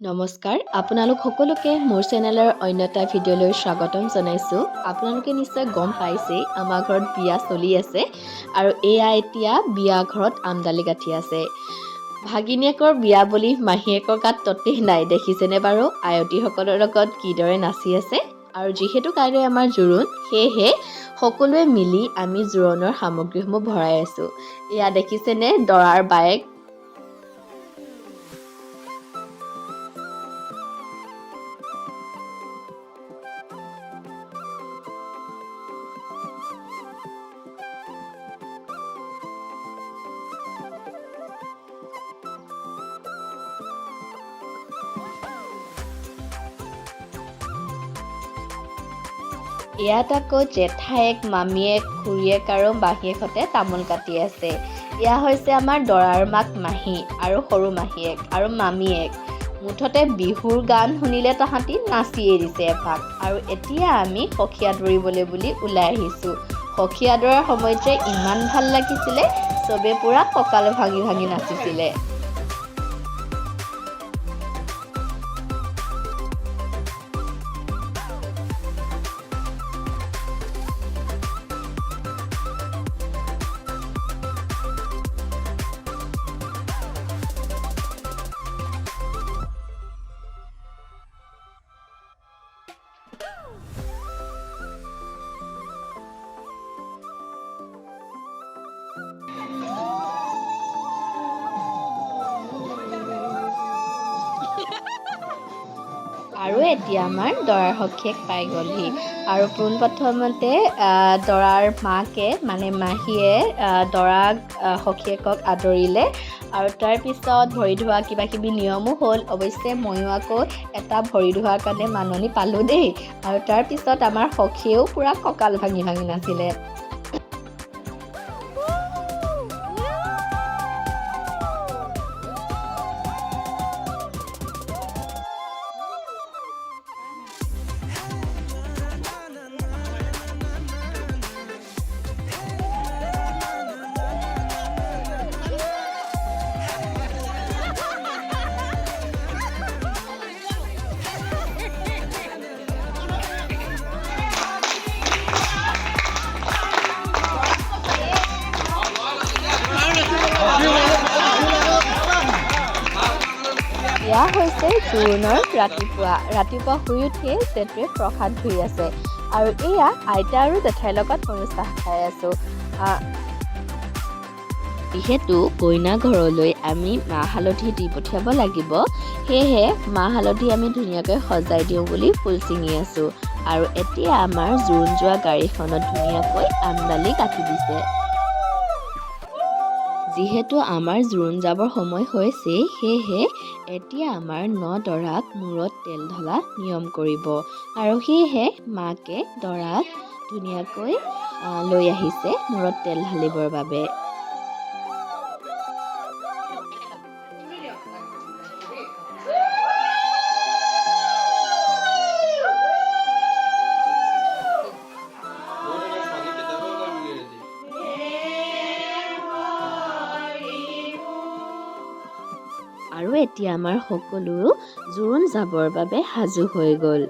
নমস্কাৰ আপোনালোক সকলোকে মোৰ চেনেলৰ অন্য এটা ভিডিঅ'লৈ স্বাগতম জনাইছোঁ। আপোনালোকে নিশ্চয় গম পাইছেই আমাৰ ঘৰত বিয়া চলি আছে আৰু এয়া এতিয়া বিয়া ঘৰত আমদালি গাঁঠি আছে। ভাগিনীয়েকৰ বিয়া বুলি মাহীয়েকৰ গাত ততেই নাই, দেখিছেনে বাৰু আয়তীসকলৰ লগত কিদৰে নাচি আছে। আৰু যিহেতু কাইলৈ আমাৰ জোৰোণ, সেয়েহে সকলোৱে মিলি আমি জোৰোণৰ সামগ্ৰীসমূহ ভৰাই আছোঁ। এয়া দেখিছেনে দৰাৰ বায়েক। ইয়াত আকৌ জেঠায়েক, মামীয়েক, খুৰীয়েক আৰু মাহীয়েকহঁতে তামোল কাটি আছে। এয়া হৈছে আমাৰ দৰাৰ মাক মাহী আৰু সৰু মাহীয়েক আৰু মামীয়েক। মুঠতে বিহুৰ গান শুনিলে তাহাঁতি নাচিয়ে দিছে এপাক। আৰু এতিয়া আমি সখীয়া দৌৰিবলৈ বুলি ওলাই আহিছোঁ। সখীয়া দৌৰাৰ সময়ত যে ইমান ভাল লাগিছিলে, চবে পূৰা কঁকাল ভাঙি ভাঙি নাচিছিলে। আৰু এতিয়া আমাৰ দৰাৰ সখীয়েক পাই গ'লহি। আৰু পোনপ্ৰথমতে দৰাৰ মাকে মানে মাহীয়ে দৰাক সখীয়েকক আদৰিলে আৰু তাৰপিছত ভৰি ধোৱা কিবাকিবি নিয়মো হ'ল। অৱশ্যে ময়ো আকৌ এটা ভৰি ধোৱাৰ কাৰণে মাননি পালোঁ দেই। আৰু তাৰপিছত আমাৰ সখীয়েও পূৰা কঁকাল ভাঙি ভাঙি নাছিলে। এয়া হৈছে জোৰোণৰ ৰাতিপুৱা শুই উঠিয়ে জেঠুৱে প্ৰসাদ ধুই আছে আৰু এয়া আইতা আৰু জেঠাইৰ লগত ময়ো চাহ খাই আছোঁ। যিহেতু কইনা ঘৰলৈ আমি মাহ হালধি দি পঠিয়াব লাগিব, সেয়েহে মাহ হালধি আমি ধুনীয়াকৈ সজাই দিওঁ বুলি ফুল ছিঙি আছোঁ। আৰু এতিয়া আমাৰ জোৰোণ যোৱা গাড়ীখনত ধুনীয়াকৈ আমদালি কাটি দিছে। যিহেতু আমাৰ জোৰোণ যাবৰ সময় হৈছেই, সেয়েহে এতিয়া আমাৰ দৰাক মূৰত তেল ঢলা নিয়ম কৰিব। আৰু সেয়েহে মাকে দৰাক ধুনীয়াকৈ লৈ আহিছে মূৰত তেল ঢালিবৰ বাবে। আৰু এতিয়া আমাৰ সকলো জোৰোণ যাবৰ বাবে সাজু হৈ গ'ল।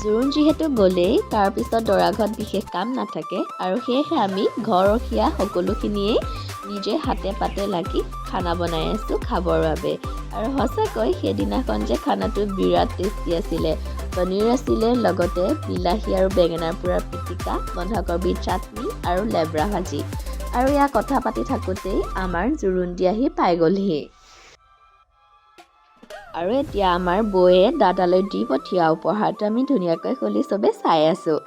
জোৰোণ যিহেতু গ'লেই, তাৰপিছত দৰা ঘৰত বিশেষ কাম নাথাকে আৰু সেয়েহে আমি ঘৰৰখীয়া সকলোখিনিয়েই নিজে হাতে পাতে লাগি খানা বনাই আছোঁ খাবৰ বাবে। আৰু সঁচাকৈ সেইদিনাখন যে খানাটো বিৰাট টেষ্টি আছিলে। পনীৰ আছিলে, লগতে বিলাহী আৰু বেঙেনাৰ পোৰাৰ পিটিকা, বন্ধাকবিৰ চাটনি আৰু লেবৰা ভাজি। আৰু এয়া কথা পাতি থাকোঁতেই আমাৰ জোৰোণ দি আহি পাই গ'লহি। আৰু এতিয়া আমাৰ বৌয়ে দাদালৈ দি পঠিওৱা উপহাৰটো আমি ধুনীয়াকৈ খুলি চবে চাই আছোঁ।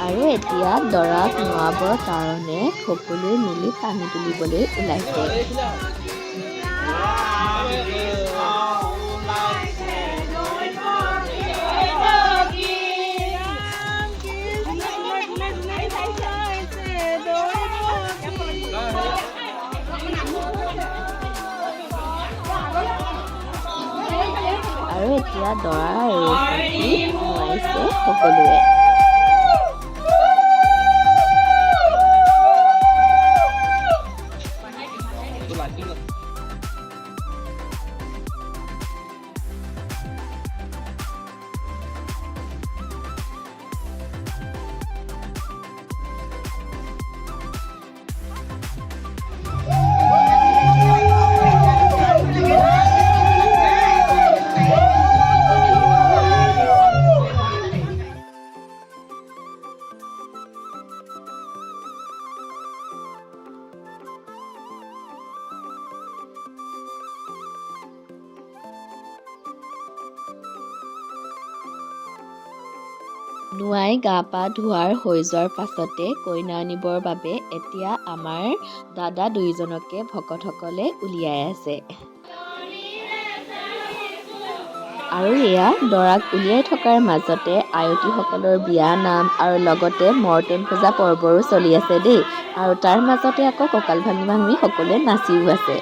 আৰু এতিয়া দৰাক নোৱাবৰ কাৰণে সকলোৱে মিলি পানী তুলিবলৈ ওলাইছে। আৰু এতিয়া দৰা আৰু সখী নোৱাইছে সকলোৱে। নোৱাই গা পা ধোৱাৰ হৈ যোৱাৰ পাছতে কইনা আনিবৰ বাবে এতিয়া আমাৰ দাদা দুইজনকে ভকতসকলে উলিয়াই আছে। আৰু এয়া দৰাক উলিয়াই থকাৰ মাজতে আয়তীসকলৰ বিয়া নাম আৰু লগতে মৰ্টেন পূজা পৰ্বৰো চলি আছে দেই। আৰু তাৰ মাজতে আকৌ কঁকাল ভাঙি ভাঙি সকলোৱে নাচিও আছে।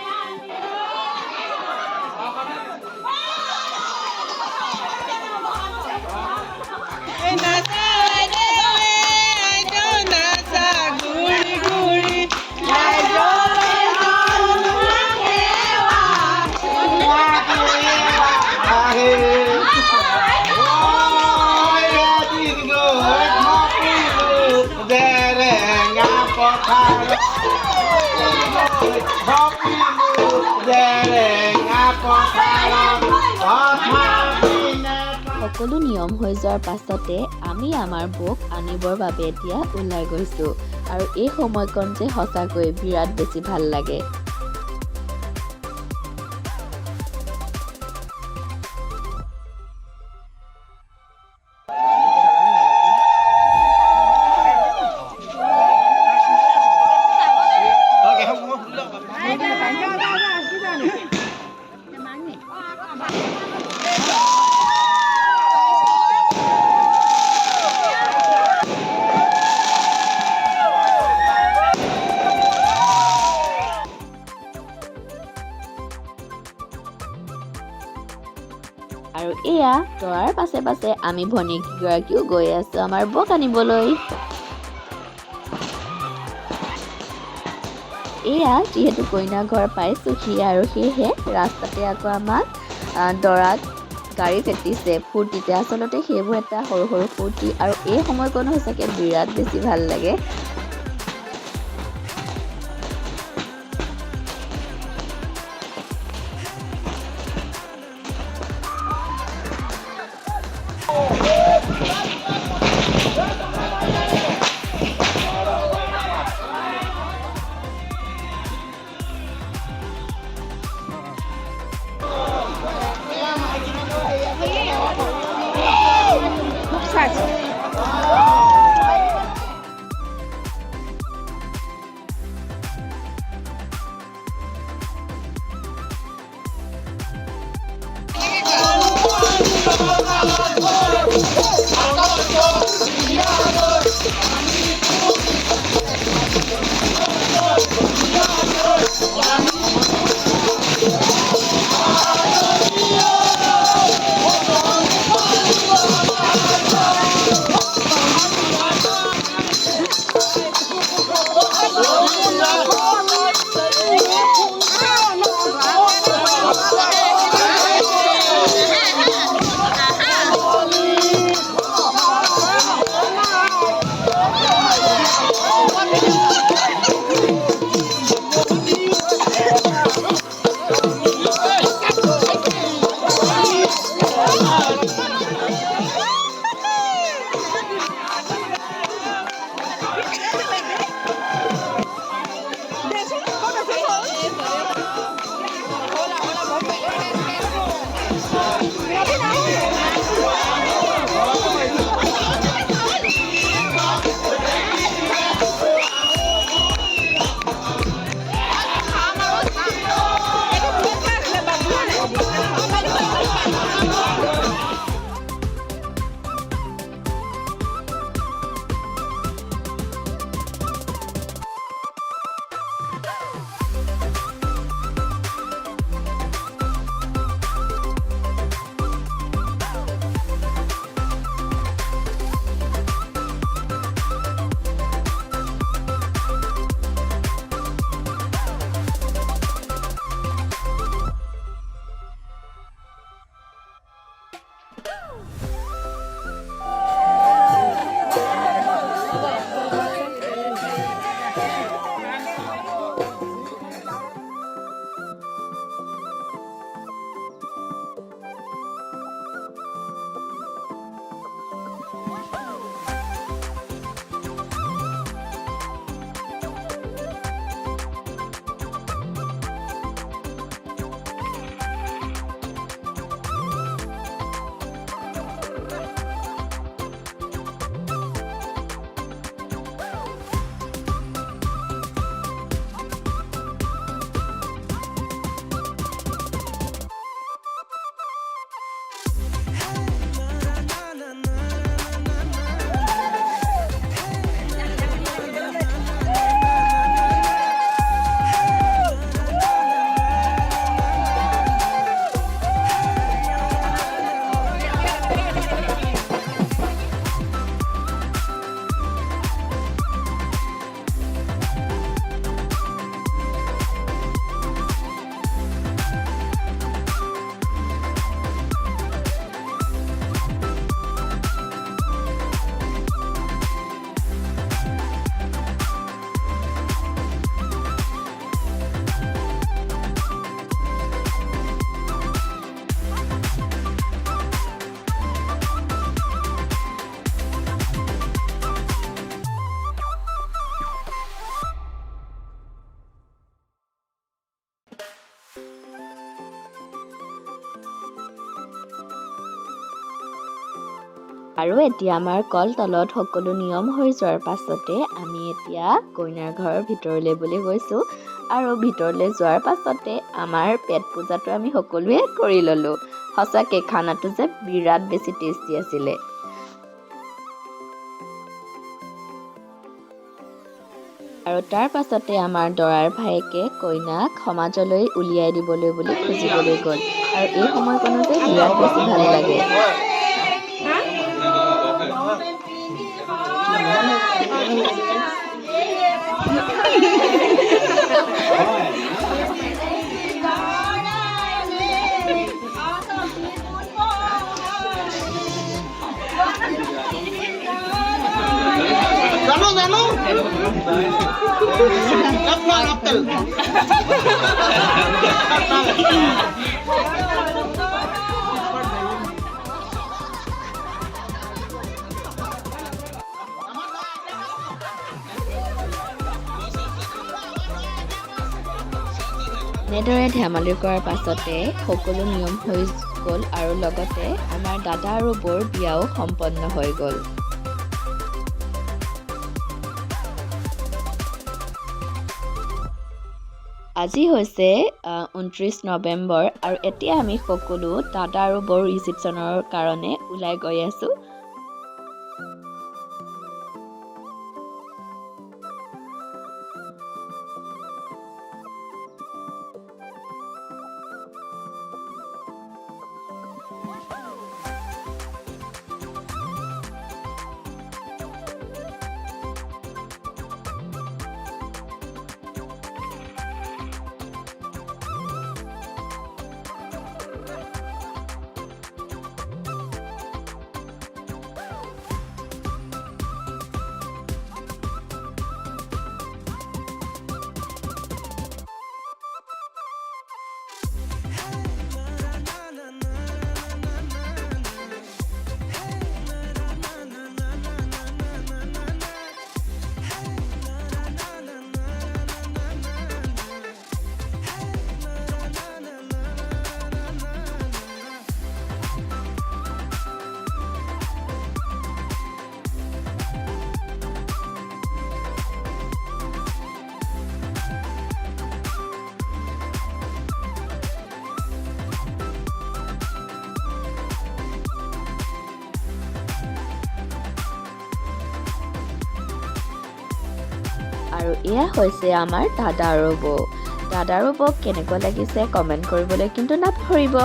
সকলো নিয়ম হৈ যোৱাৰ পাছতে আমি আমাৰ বৌক আনিবৰ বাবে এতিয়া ওলাই গৈছোঁ। আৰু এই সময়কণ যে সঁচাকৈ বিৰাট বেছি ভাল লাগে। আৰু এয়া দৰাৰ পাছে পাছে আমি ভনীয়েকীগৰাকীও গৈ আছোঁ আমাৰ বৌক আনিবলৈ। এয়া যিহেতু কইনা ঘৰ পাইছোঁহি আৰু সেয়েহে ৰাস্তাতে আকৌ আমাক দৰাক গাড়ীত এটিছে ফূৰ্তিতে। আচলতে সেইবোৰ এটা সৰু সৰু ফূৰ্তি আৰু এই সময়কণ সঁচাকৈ বিৰাট বেছি ভাল লাগে। আৰু এতিয়া আমাৰ কলতলত সকলো নিয়ম হৈ যোৱাৰ পাছতে আমি এতিয়া কইনাৰ ঘৰৰ ভিতৰলৈ বুলি গৈছোঁ আৰু ভিতৰলৈ যোৱাৰ পাছতে আমাৰ পেট পূজাটো আমি সকলোৱে কৰি ল'লোঁ। সঁচাকৈ খানাটো যে বিৰাট বেছি টেষ্টি আছিলে। আৰু তাৰ পাছতে আমাৰ দৰাৰ ভায়েকে কইনাক সমাজলৈ উলিয়াই দিবলৈ বুলি খুজিবলৈ গ'ল আৰু এই সময়কণো যে বিৰাট বেছি ভাল লাগে। জানো আপনাৰ আপেল এনেদৰে ধেমালি কৰাৰ পাছতে সকলো নিয়ম হৈ গ'ল আৰু লগতে আমাৰ দাদা আৰু বৌৰ বিয়াও সম্পন্ন হৈ গ'ল। আজি হৈছে 29 নৱেম্বৰ আৰু এতিয়া আমি সকলো দাদা আৰু বৌৰ ৰিচিপশ্যনৰ কাৰণে ওলাই গৈ আছোঁ। আৰু এয়া হৈছে আমাৰ দাদা আৰু বৌ। দাদা আৰু বৌক কেনেকুৱা লাগিছে কমেণ্ট কৰিবলৈ কিন্তু নাপাহৰিব।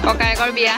ককায়েকৰ বিয়া